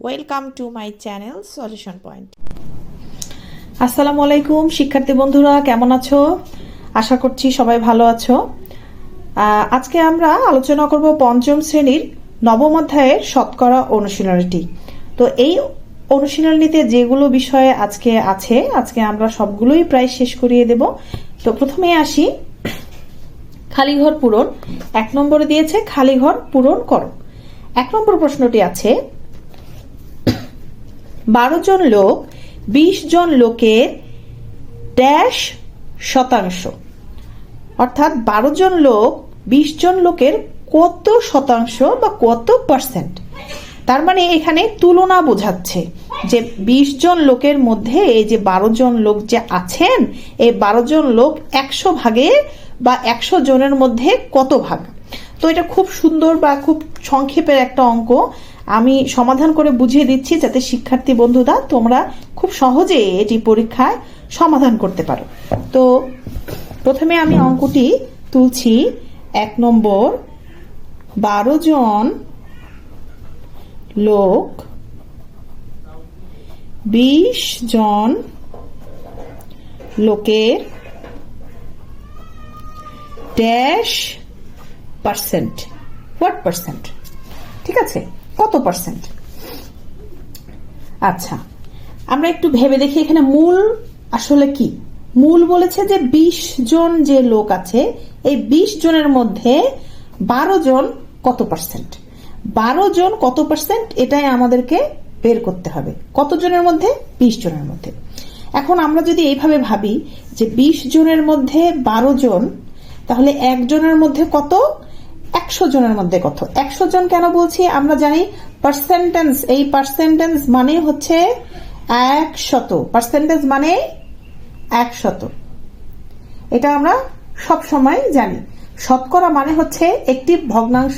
Welcome to my channel solution point. আসসালামু আলাইকুম শিক্ষার্থী বন্ধুরা, কেমন আছো? আশা করছি সবাই ভালো আছো। আজকে আমরা আলোচনা করব পঞ্চম শ্রেণীর নবম অধ্যায়ের শতকরা অনুশীলনীটি। তো এই অনুশীলনীতে যেগুলো বিষয়ে আজকে আমরা সবগুলোই প্রায় শেষ করিয়ে দেব। তো প্রথমে আসি খালি ঘর পূরণ। 1 নম্বরে দিয়েছে খালি ঘর পূরণ করো। 1 নম্বর প্রশ্নটি আছে 12 জন লোক 20 জন লোকের ড্যাশ শতাংশ, অর্থাৎ 12 জন লোক 20 জন লোকের কত শতাংশ বা কত পার্সেন্ট। তার মানে এখানে তুলনা বোঝাচ্ছে যে 20 জন লোকের মধ্যে এই যে 12 জন লোক যে আছেন, এই 12 জন লোক 100 ভাগে বা 100 জনের মধ্যে কত ভাগ। তো এটা খুব সুন্দর বা খুব সংক্ষেপের একটা অঙ্ক। আমি সমাধান করে বুঝিয়ে দিচ্ছি যাতে শিক্ষার্থী বন্ধুরা তোমরা খুব সহজে এটি পরীক্ষায় সমাধান করতে পারো। তো প্রথমে আমি অঙ্কটি তুলছি। 1 নম্বর 12 জন লোক 20 জন লোকের ড্যাশ পার্সেন্ট, হোয়াট পার্সেন্ট, ঠিক আছে, কত পার্সেন্ট। আচ্ছা, আমরা একটু ভেবে দেখি এখানে মূল আসলে কি। মূল বলেছে যে 20 জন যে লোক আছে, এই 20 জনের মধ্যে 12 জন কত পার্সেন্ট। 12 জন কত পার্সেন্ট এটাই আমাদেরকে বের করতে হবে। কত জনের মধ্যে? 20 জনের মধ্যে। এখন আমরা যদি এইভাবে ভাবি যে 20 জনের মধ্যে 12 জন, তাহলে একজনের মধ্যে কত? 100 জনের মধ্যে কত? 100 জন কেন বলছি? আমরা জানি পার্সেন্টেজ, এই পার্সেন্টেজ মানে হচ্ছে 100, পার্সেন্টেজ মানে 100, এটা আমরা সব সময় জানি। শতকরা মানে হচ্ছে একটি ভগ্নাংশ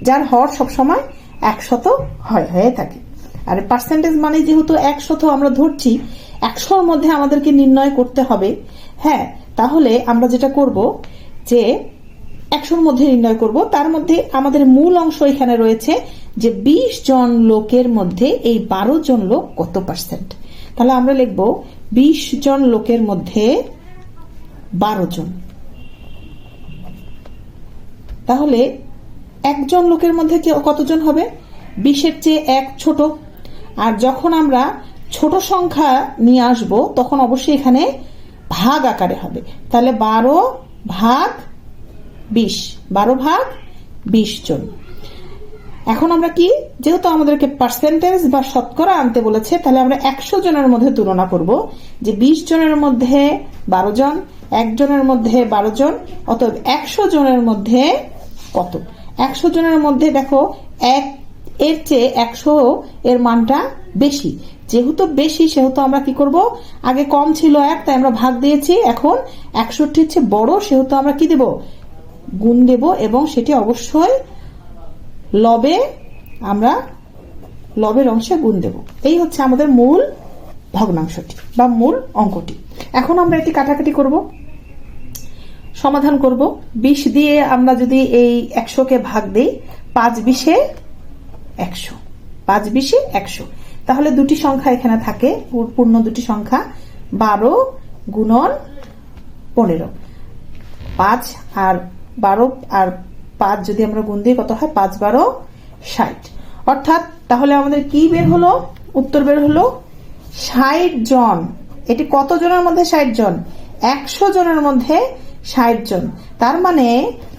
যার হর সব সময় 100 হয়ে থাকে। আর পার্সেন্টেজ মানে যেহেতু 100 আমরা ধরছি, 100-র মধ্যে আমাদেরকে নির্ণয় করতে হবে। হ্যাঁ, তাহলে আমরা যেটা করব যে 100-র মধ্যে নির্ণয় করব। তার মধ্যে আমাদের মূল অংশ এখানে রয়েছে যে 20 জন লোকের মধ্যে এই 12 জন লোক কত পার্সেন্ট। তাহলে আমরা লিখব 20 জন লোকের মধ্যে 12 জন। তাহলে একজন লোকের মধ্যে কতজন হবে? 20-এর চেয়ে 1 ছোট। আর যখন আমরা ছোট সংখ্যা নিয়ে আসব তখন অবশ্যই এখানে ভাগ আকারে হবে। তাহলে 12 ভাগ 20, 12 ভাগ 20 জন। এখন আমরা কি, যেহেতু আমাদেরকে পার্সেন্টেজ বা শতকরা আনতে বলেছে, তাহলে আমরা 100 জনের মধ্যে তুলনা করব যে 20 জনের মধ্যে 12 জন, একজনের মধ্যে 12 জন, অতএব 100 জনের মধ্যে কত। 100 জনের মধ্যে দেখো 1 এর চেয়ে 100 এর মানটা বেশি। যেহেতু বেশি সেহেতু আমরা কি করব, আগে কম ছিল 1, তাই আমরা ভাগ দিয়েছি। এখন 61-র চেয়ে বড়, সেহেতু আমরা কি দেব, গুণ দেব, এবং সেটি অবশ্যই লবে, আমরা লবের অংশে গুণ দেব। এই হচ্ছে আমাদের মূল ভগ্নাংশটি বা মূল অঙ্কটি। এখন আমরা এটি কাটাকাটি করব, সমাধান করব। 20 দিয়ে আমরা যদি এই 100-কে ভাগ দিই, 5-20-এ 100, 5-20-এ 100, তাহলে দুটি সংখ্যা এখানে থাকে, পূর্ণ দুটি সংখ্যা, 12 গুণন 15। 5 আর 12 আর 5 যদি আমরা গুণ দিই কত হয়? 5-12 60। অর্থাৎ তাহলে আমাদের কি বের হলো? উত্তর বের হলো 60 জন। এটি কত জনের মধ্যে? 60 জন। 100 জনের মধ্যে 60 জন। তার মানে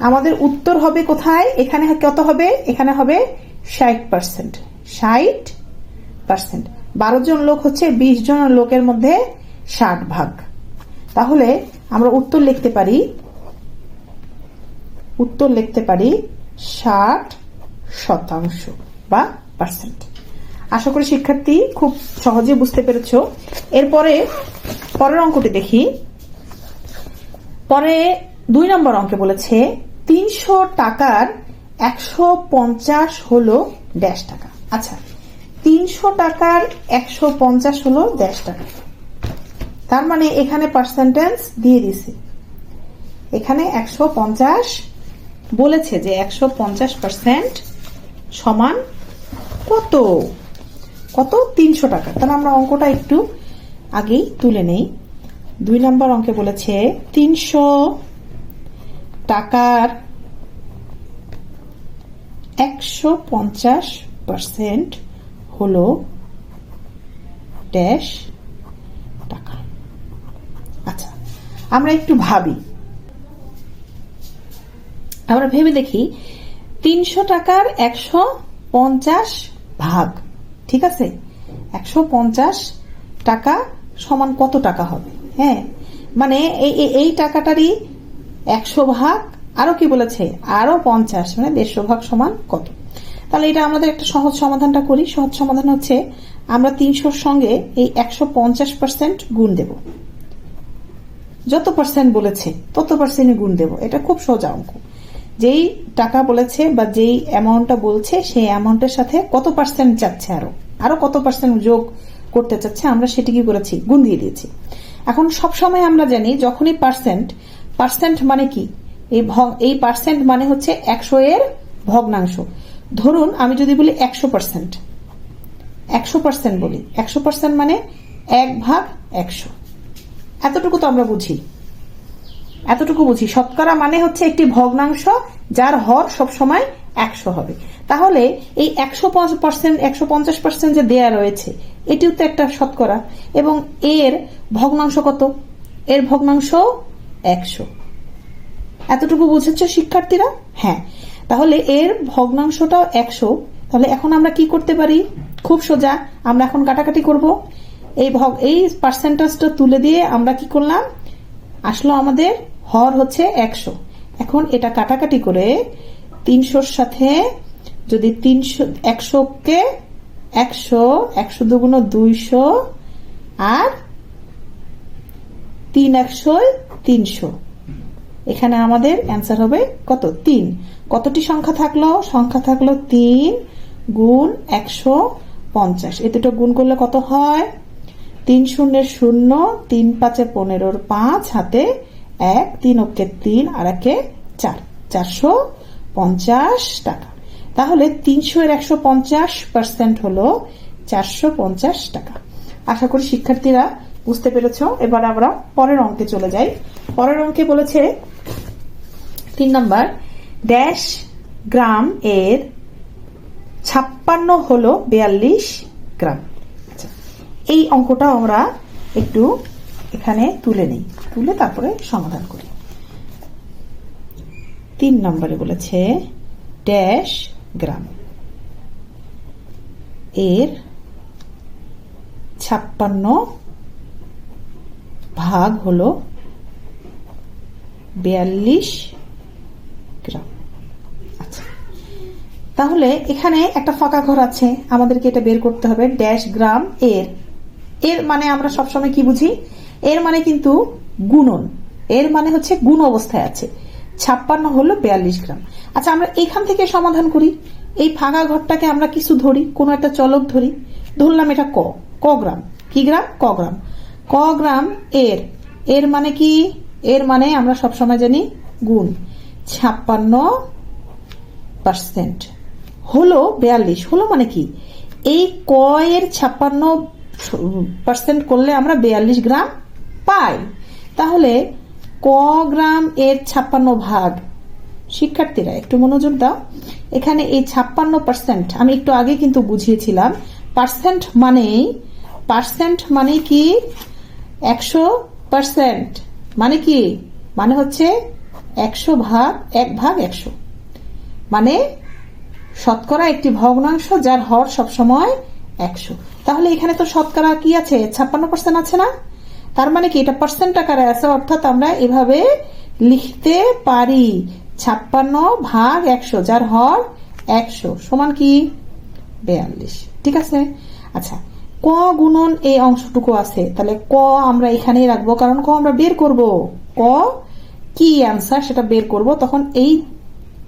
আমাদের উত্তর হবে কোথায়? এখানে কত হবে? এখানে হবে 60%। 60%। 12 জন লোক হচ্ছে 20 জন লোকের মধ্যে 60 ভাগ। তাহলে আমরা উত্তর লিখতে পারি 60% বা পার্সেন্ট। আশা করি শিক্ষার্থী খুব সহজে বুঝতে পেরেছ। এরপরে পরের অঙ্কটি দেখি। পরে 2 নম্বর অঙ্কে বলেছে 300 টাকার 150 হলো ড্যাশ টাকা। আচ্ছা, 300 টাকার 150 হলো ড্যাশ টাকা। তার মানে এখানে পার্সেন্টেজ দিয়ে দিছে। এখানে 150 বলেছে যে 150% সমান কত? কত? 300 টাকা। তাহলে আমরা অঙ্কটা একটু আগেই তুলে নেই। 2 নম্বর অঙ্কে বলেছে 300 টাকার 150% হলো ড্যাশ টাকা। আচ্ছা, আমরা একটু ভাবি, আমরা ভেবে দেখি 300 টাকার 150 ভাগ, ঠিক আছে, 150 টাকা সমান কত টাকা হবে? হ্যাঁ, মানে এই টাকাটারই 100 ভাগ, আরো কি বলেছে, আরো 50, মানে 150 ভাগ সমান কত? তাহলে এটা আমাদের একটা সহজ সমাধানটা করি। সহজ সমাধান হচ্ছে আমরা 300 সঙ্গে এই 150% গুণ দেব, যত পার্সেন্ট বলেছে তত পার্সেন্ট গুণ দেব। এটা খুব সোজা অঙ্ক। যেই টাকা বলেছে বা যেই অ্যামাউন্টটা বলছে সেই অ্যামাউন্টের সাথে কত পার্সেন্ট যাচ্ছে, আরো কত পার্সেন্ট যোগ করতে চাচ্ছে, আমরা সেটি কি করেছি, গুণ দিয়ে দিয়েছি। এখন সবসময় আমরা জানি যখনই পার্সেন্ট মানে কি, এই পার্সেন্ট মানে হচ্ছে 100 এর ভগ্নাংশ। ধরুন আমি যদি বলি 100% বলি, 100% মানে 1/100। এতটুকু তো আমরা বুঝি, শতকরা মানে হচ্ছে একটি ভগ্নাংশ যার হর সবসময় 100 হবে। তাহলে এই 150% যে দেয়া রয়েছে এটিও তো একটা শতকরা, এবং এর ভগ্নাংশ কত? এর ভগ্নাংশ 100। এতটুকু বুঝেছ শিক্ষার্থীরা? হ্যাঁ, তাহলে এর ভগ্নাংশটাও 100। তাহলে এখন আমরা কি করতে পারি? খুব সোজা, আমরা এখন কাটাকাটি করব। এই পার্সেন্টেজটা তুলে দিয়ে আমরা কি করলাম, আসলো আমাদের হর হচ্ছে 100। এখন এটা কাটাকাটি করে 300 সাথে যদি 100কে 100 দুগুণ 200 আর 3 100 300, এখানে আমাদের অ্যান্সার হবে কত? 3। কতটি সংখ্যা থাকলো? সংখ্যা থাকলো 3 গুণ 150। এ দুটো গুণ করলে কত হয়? 3 শূন্যের 0, 3 5 15, 5 হাতে 1, 3 অক্ষে 3 আর 1 4, 450 টাকা। তাহলে 300 এর 150% হলো 450 টাকা। আশা করি শিক্ষার্থীরা বুঝতে পেরেছ। এবার আমরা পরের অঙ্কে চলে যাই। পরের অঙ্কে বলেছে 3 নম্বর, ড্যাশ গ্রাম এর 56 হলো 42 গ্রাম। আচ্ছা, এই অঙ্কটা আমরা একটু এখানে তুলে নেই, তুলে তারপরে সমাধান করি। 3 নম্বরে বলেছে ড্যাশ গ্রাম এর 56 ভাগ হলো 42 গ্রাম। আচ্ছা, তাহলে এখানে একটা ফাঁকা ঘর আছে, আমাদেরকে এটা বের করতে হবে। ড্যাশ গ্রাম এর মানে আমরা সবসময় কি বুঝি, এর মানে কিন্তু গুণন, এর মানে হচ্ছে গুণ অবস্থায় আছে। 56 হলো 42 গ্রাম। আচ্ছা, আমরা এখান থেকে সমাধান করি। এই ফাঁকা ঘরটাকে আমরা কিছু ধরি, কোনো একটা চলক ধরি, ধরলাম এটা ক গ্রাম। কি গ্রাম? ক গ্রাম। ক গ্রাম এর মানে কি, এর মানে আমরা সবসময় জানি গুণ। 56% হলো 42, হলো মানে কি, এই ক এর 56% করলে আমরা 42 গ্রাম পাই। তাহলে ক গ্রাম এর 56 ভাগ, শিক্ষার্থীরা একটু মনোযোগ দাও। এখানে এই 56% আমি একটু আগে কিন্তু বুঝিয়েছিলাম। পার্সেন্ট মানে কি, 100%, মানে কি, মানে হচ্ছে 100 ভাগ 1/100, মানে শতকরা একটি ভগ্নাংশ যার হর সবসময় 100। তাহলে এখানে তো শতকরা কি আছে, 56% আছে না? তার মানে কি, এটা পার্সেন্ট আকারে আছে, অর্থাৎ আমরা এভাবে লিখতে পারি 56 ভাগ 100 যার হর 100 সমান কি 42। ঠিক আছে। আচ্ছা, ক গুণন এই অংশটুকু আছে, তাহলে ক আমরা এখানেই রাখবো, কারণ ক আমরা বের করব, ক কি অ্যান্সার সেটা বের করব। তখন এই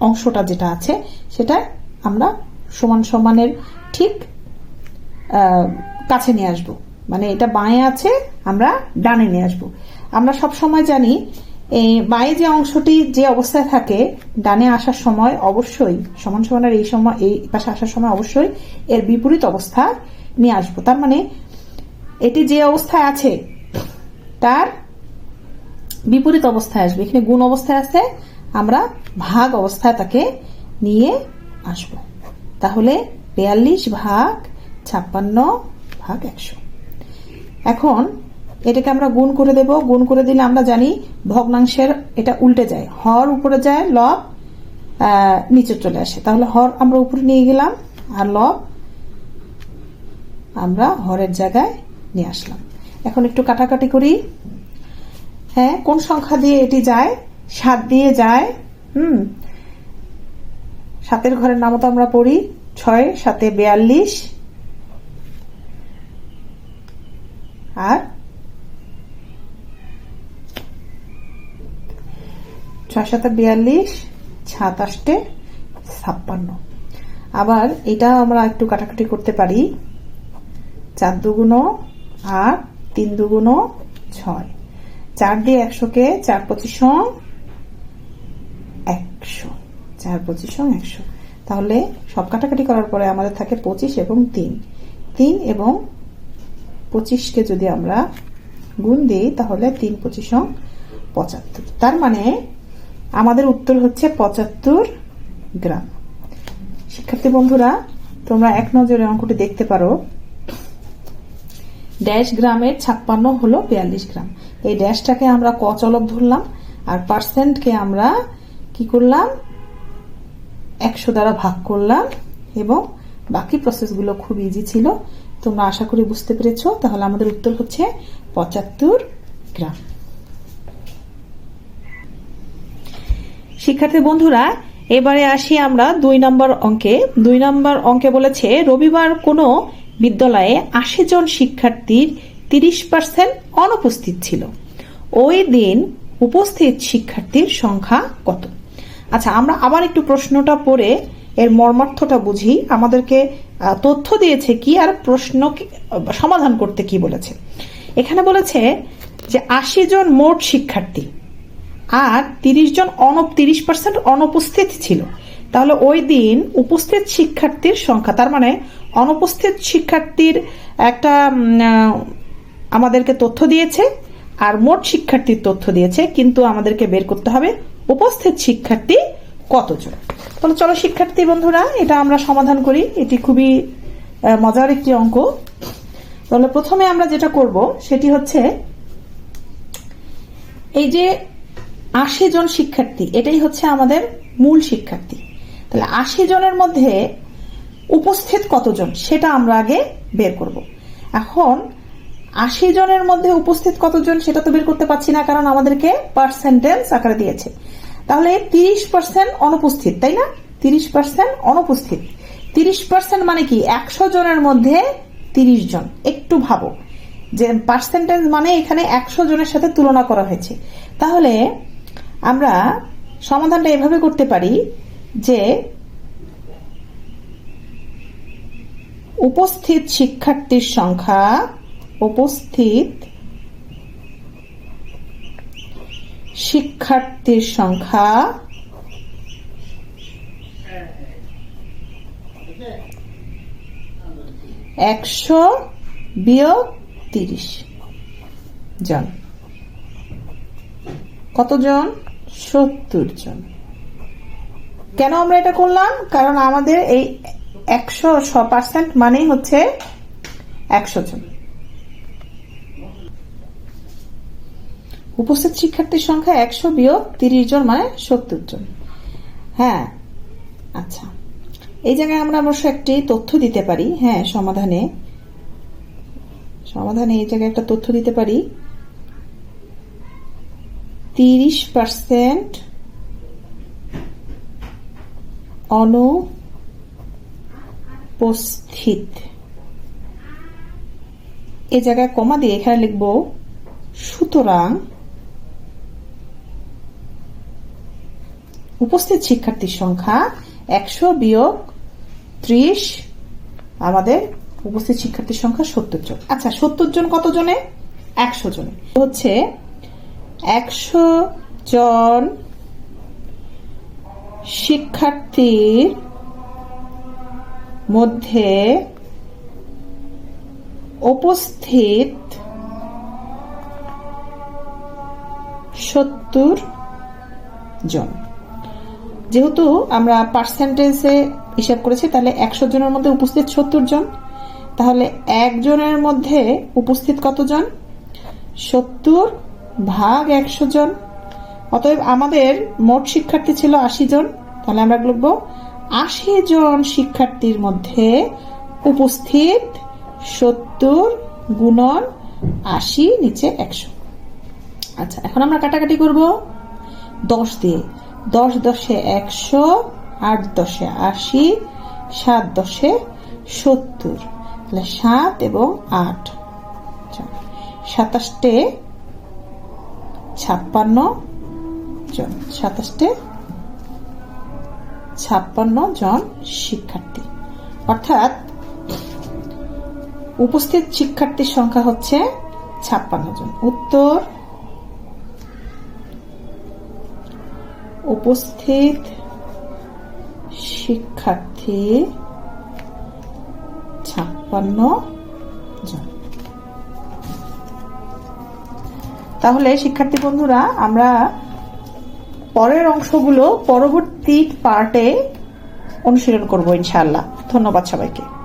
অংশটা যেটা আছে সেটা আমরা সমান সমানের ঠিক কাছে নিয়ে আসবো, মানে এটা বাঁয়ে আছে আমরা ডানে নিয়ে আসবো। আমরা সব সময় জানি এই বাঁয়ে যে অংশটি যে অবস্থায় থাকে ডানে আসার সময় অবশ্যই সমান সমানের এই পাশে আসার সময় অবশ্যই এর বিপরীত অবস্থা নিয়ে আসবো। তার মানে এটি যে অবস্থায় আছে তার বিপরীত অবস্থায় আসবে। এখানে গুণ অবস্থায় আছে, আমরা ভাগ অবস্থায় তাকে নিয়ে আসব। তাহলে 42 ভাগ 56 ভাগ 100। এখন এটাকে আমরা গুণ করে দেব। গুণ করে দিলে আমরা জানি ভগ্নাংশের এটা উল্টে যায়, হর উপরে যায়, লব নিচে চলে আসে। তাহলে হর আমরা উপরে নিয়ে গেলাম আর লব আমরা হরের জায়গায় নিয়ে আসলাম। এখন একটু কাটাকাটি করি। হ্যাঁ, কোন সংখ্যা দিয়ে এটি যায়? 7 দিয়ে যায়। 7-এর ঘরের নামও তো আমরা পড়ি, 6 7 42 আর 6 7 42 7 8 56। আবার এটা আমরা একটু কাটাকাটি করতে পারি। 4 দুগুণ 8, 3 দুগুণ 6, 4 দিয়ে 100-কে 4 25 100, 4 25 100। তাহলে সব কাটাকাটি করার পরে আমাদের থাকে 25 এবং 3 এবং 25-কে যদি আমরা গুণ দিই তাহলে 3 25 75। তার মানে আমাদের উত্তর হচ্ছে 75 গ্রাম। শিক্ষার্থী বন্ধুরা, তোমরা এক নজরে অঙ্কটি দেখতে পারো। ড্যাশ গ্রামের 56 হলো 42 গ্রাম। এই ড্যাশটাকে আমরা ক চলক ধরলাম আর পার্সেন্টকে আমরা কি করলাম? 100 দ্বারা ভাগ করলাম এবং বাকি প্রসেসগুলো খুব ইজি ছিল। তোমরা আশা করি বুঝতে পেরেছো। তাহলে আমাদের উত্তর হচ্ছে 75 গ্রাম। শিক্ষার্থী বন্ধুরা, এবারে আসি আমরা 2 নম্বর অঙ্কে। 2 নম্বর অঙ্কে বলেছে রবিবার কোনো বিদ্যালয়ে 80 জন শিক্ষার্থীর 30% অনুপস্থিত ছিল। ওই দিন উপস্থিত শিক্ষার্থীর সংখ্যা কত? আচ্ছা, আমরা আবার একটু প্রশ্নটা পড়ে এর মর্মার্থটা বুঝি। আমাদেরকে তথ্য দিয়েছে কি আর প্রশ্ন সমাধান করতে কি বলেছে। এখানে বলেছে যে 80 জন মোট শিক্ষার্থী আর 30% অনুপস্থিত ছিল। তাহলে ওই দিন উপস্থিত শিক্ষার্থীর সংখ্যা, তার মানে অনুপস্থিত শিক্ষার্থীর একটা আমাদেরকে তথ্য দিয়েছে আর মোট শিক্ষার্থীর তথ্য দিয়েছে, কিন্তু আমাদেরকে বের করতে হবে উপস্থিত শিক্ষার্থী কতজন। তাহলে চলো শিক্ষার্থী বন্ধুরা, এটা আমরা সমাধান করি। এটি খুবই মজার একটি অঙ্ক। তাহলে প্রথমে আমরা যেটা করব সেটি হচ্ছে এই যে 80 জন শিক্ষার্থী, এটাই হচ্ছে আমাদের মূল শিক্ষার্থী। তাহলে 80 জনের মধ্যে উপস্থিত কতজন সেটা আমরা আগে বের করব। এখন 80 জনের মধ্যে উপস্থিত কতজন সেটা তো বের করতে পারছি না, কারণ আমাদেরকে পার্সেন্টেজ আকারে দিয়েছে। তাহলে 30% অনুপস্থিত, তাই না? 30% অনুপস্থিত। 30% মানে কি? 100 জনের মধ্যে 30 জন। একটু ভাবো যে পার্সেন্টেজ মানে এখানে 100 জনের সাথে তুলনা করা হয়েছে। তাহলে আমরা সমাধানটা এভাবে করতে পারি যে উপস্থিত শিক্ষার্থীর সংখ্যা, উপস্থিত শিক্ষার্থীর সংখ্যা একশো বিয়োগ 30 জন। কতজন? 70 জন। কেন আমরা এটা করলাম? কারণ আমাদের এই 100% মানেই হচ্ছে 100 জন। উপস্থিত শিক্ষার্থীর সংখ্যা 100 বিয়োগ 30 জন মানে 70 জন। হ্যাঁ, আচ্ছা, এই জায়গায় আমরা অবশ্য একটি তথ্য দিতে পারি। হ্যাঁ, সমাধানে এই জায়গায় একটা তথ্য দিতে পারি। 30% অনুপস্থিত। এই জায়গায় কমা দিয়ে এখানে লিখব সুতরাং উপস্থিত শিক্ষার্থীর সংখ্যা 100 বিয়োগ 30, আমাদের উপস্থিত শিক্ষার্থীর সংখ্যা 70 জন। আচ্ছা, 70 জন কত জনে? 100 জনে। হচ্ছে 100 জন শিক্ষার্থীর মধ্যে উপস্থিত 70 জন। যেহেতু আমরা পার্সেন্টেজে হিসাব করেছি, তাহলে 100 জনের মধ্যে উপস্থিত 70 জন, তাহলে একজনের মধ্যে উপস্থিত কতজন? 70 ভাগ 100 জন। অতএব আমাদের মোট শিক্ষার্থী ছিল 80 জন। তাহলে আমরা লিখব 80 জন শিক্ষার্থীর মধ্যে উপস্থিত 70 গুণন 80 নিচে 100। আচ্ছা, এখন আমরা কাটাকাটি করব 10 দিয়ে। 10 10 100, 8 10 80, 7 10 70। তাহলে 7 এবং 8 27 56 জন। 27 56 জন শিক্ষার্থী। অর্থাৎ উপস্থিত শিক্ষার্থীর সংখ্যা হচ্ছে 56 জন। উত্তর: উপস্থিত শিক্ষার্থী 56 জন। তাহলে শিক্ষার্থী বন্ধুরা, আমরা পরের অংশগুলো পরবর্তী পার্টে অনুশীলন করব ইনশাআল্লাহ। ধন্যবাদ সবাইকে।